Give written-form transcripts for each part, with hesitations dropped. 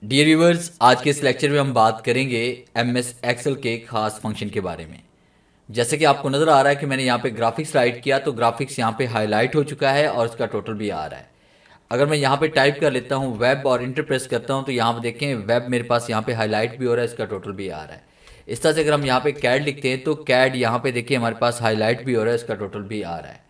Dear viewers, आज के इस लेक्चर में हम बात करेंगे एमएस एक्सेल के खास फंक्शन के बारे में। जैसे कि आपको नज़र आ रहा है कि मैंने यहाँ पे ग्राफिक्स राइट किया तो ग्राफिक्स यहाँ पे हाईलाइट हो चुका है और इसका टोटल भी आ रहा है। अगर मैं यहाँ पे टाइप कर लेता हूँ वेब और इंटर प्रेस करता हूँ तो यहाँ पे देखें वेब मेरे पास यहाँ पे हाईलाइट भी हो रहा है, इसका टोटल भी आ रहा है। इस तरह से अगर हम यहाँ पे कैड लिखते हैं तो कैड यहाँ पे देखिए हमारे पास हाईलाइट भी हो रहा है, इसका टोटल भी आ रहा है।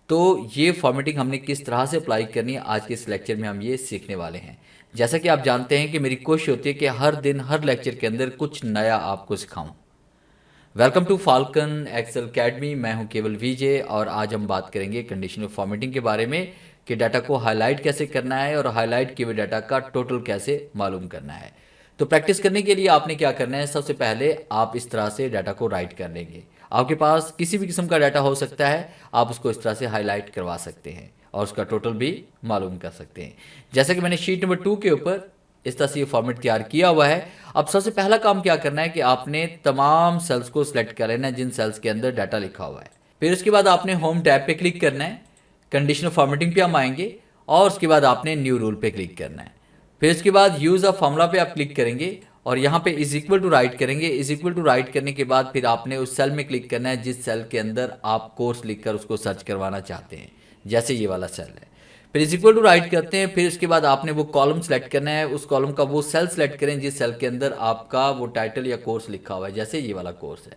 तो ये फॉर्मेटिंग हमने किस तरह से अप्लाई करनी है आज के इस लेक्चर में हम ये सीखने वाले हैं। जैसा कि आप जानते हैं कि मेरी कोशिश होती है कि हर दिन हर लेक्चर के अंदर कुछ नया आपको सिखाऊं। Welcome to Falcon Excel academy, मैं हूं केवल विजय और आज हम बात करेंगे कंडीशनल फॉर्मेटिंग के बारे में कि डाटा को हाईलाइट कैसे करना है और हाईलाइट किए हुए डाटा का टोटल कैसे मालूम करना है। तो प्रैक्टिस करने के लिए आपने क्या करना है, सबसे पहले आप इस तरह से डाटा को राइट कर लेंगे। आपके पास किसी भी किस्म का डाटा हो सकता है, आप उसको इस तरह से हाईलाइट करवा सकते हैं और उसका टोटल भी मालूम कर सकते हैं। जैसे कि मैंने शीट नंबर 2 के ऊपर इस तरह से ये फॉर्मेट तैयार किया हुआ है। अब सबसे पहला काम क्या करना है कि आपने तमाम सेल्स को सिलेक्ट कर लेना है जिन सेल्स के अंदर डाटा लिखा हुआ है। फिर उसके बाद आपने होम टैब पे क्लिक करना है, कंडीशनल फॉर्मेटिंग पे हम आएंगे और उसके बाद आपने न्यू रूल पे क्लिक करना है। फिर उसके बाद यूज़ ऑफ फॉर्मूला पे आप क्लिक करेंगे और यहाँ पे इज इक्वल टू राइट करेंगे। इज इक्वल टू राइट करने के बाद फिर आपने उस सेल में क्लिक करना है जिस सेल के अंदर आप कोर्स लिखकर उसको सर्च करवाना चाहते हैं, जैसे ये वाला सेल है। फिर इज इक्वल टू राइट करते हैं। फिर उसके बाद आपने वो कॉलम सेलेक्ट करना है, उस कॉलम का वो सेल सेलेक्ट करें जिस सेल के अंदर आपका वो टाइटल या कोर्स लिखा हुआ है, जैसे ये वाला कोर्स है।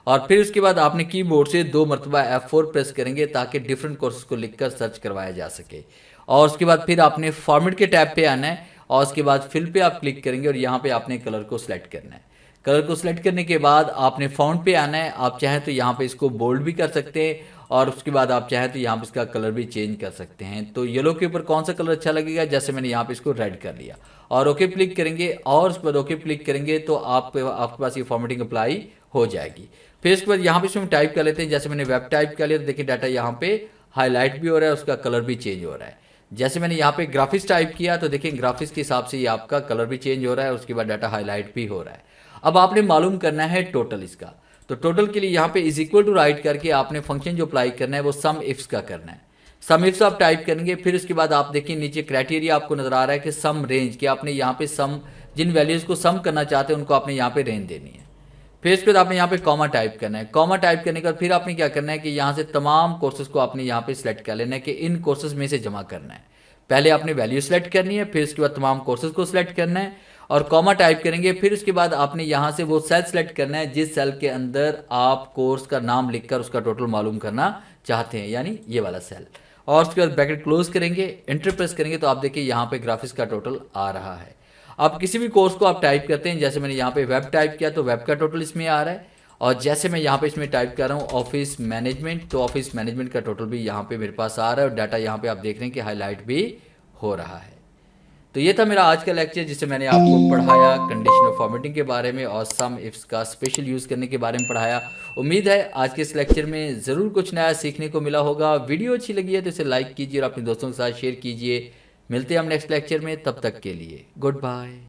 और फिर उसके बाद आपने कीबोर्ड से 2 मरतबा F4 प्रेस करेंगे ताकि डिफरेंट कोर्सेज को लिखकर सर्च करवाया जा सके। और उसके बाद फिर आपने फॉर्मेट के टैब पे आना है और उसके बाद फिल पे आप क्लिक करेंगे और यहाँ पे आपने कलर को सिलेक्ट करना है। कलर को सिलेक्ट करने के बाद आपने फ़ॉन्ट पे आना है। आप चाहें तो यहाँ पे इसको बोल्ड भी कर सकते हैं और उसके बाद आप चाहें तो यहाँ पे इसका कलर भी चेंज कर सकते हैं। तो येलो के ऊपर कौन सा कलर अच्छा लगेगा, जैसे मैंने यहाँ पे इसको रेड कर लिया और ओके क्लिक करेंगे और उसके बाद ओके क्लिक करेंगे तो आपके पास ये फॉर्मेटिंग अप्लाई हो जाएगी। फिर उसके बाद यहाँ पे इसमें टाइप कर लेते हैं, जैसे मैंने वेब टाइप कर लिया तो देखिए डाटा यहाँ पे हाईलाइट भी हो रहा है, उसका कलर भी चेंज हो रहा है। जैसे मैंने यहाँ पे ग्राफिक्स टाइप किया तो देखिए ग्राफिक्स के हिसाब से ये आपका कलर भी चेंज हो रहा है, उसके बाद डाटा हाईलाइट भी हो रहा है। अब आपने मालूम करना है टोटल इसका। तो टोटल के लिए यहाँ पे इज इक्वल टू राइट करके आपने फंक्शन जो अप्लाई करना है वो सम इफ्स का करना है। सम इफ्स आप टाइप करेंगे। फिर उसके बाद आप देखिए नीचे क्राइटेरिया आपको नजर आ रहा है कि सम रेंज, कि आपने यहाँ पे सम जिन वैल्यूज को सम करना चाहते हैं उनको आपने यहाँ पे रेंज देनी है। फिर इसके बाद आपने यहाँ पे कॉमा टाइप करना है। कॉमा टाइप करने के बाद फिर आपने क्या करना है कि यहाँ से तमाम कोर्सेज को आपने यहाँ पे सिलेक्ट कर लेना है कि इन कोर्सेज में से जमा करना है। पहले आपने वैल्यू सेलेक्ट करनी है, फिर उसके बाद तमाम कोर्सेज को सिलेक्ट करना है और कॉमा टाइप करेंगे। फिर उसके बाद आपने यहाँ से वो सेल सेलेक्ट करना है जिस सेल के अंदर आप कोर्स का नाम लिखकर उसका टोटल मालूम करना चाहते हैं, यानी ये वाला सेल। और उसके बाद ब्रैकेट क्लोज करेंगे, एंटर प्रेस करेंगे तो आप देखिए यहाँ पे ग्राफिक्स का टोटल आ रहा है। आप किसी भी कोर्स को आप टाइप करते हैं, जैसे मैंने यहाँ पे वेब टाइप किया तो वेब का टोटल इसमें आ रहा है। और जैसे मैं यहाँ पे इसमें टाइप कर रहा हूँ ऑफिस मैनेजमेंट, तो ऑफिस मैनेजमेंट का टोटल भी यहाँ पे मेरे पास आ रहा है और डाटा यहाँ पे आप देख रहे हैं कि हाईलाइट भी हो रहा है। तो ये था मेरा आज का लेक्चर जिसे मैंने आपको पढ़ाया कंडीशनल फॉर्मेटिंग के बारे में और सम इफ्स का स्पेशल यूज़ करने के बारे में पढ़ाया। उम्मीद है आज के इस लेक्चर में ज़रूर कुछ नया सीखने को मिला होगा। वीडियो अच्छी लगी है तो इसे लाइक कीजिए और अपने दोस्तों के साथ शेयर कीजिए। मिलते हैं हम नेक्स्ट लेक्चर में, तब तक के लिए गुड बाय।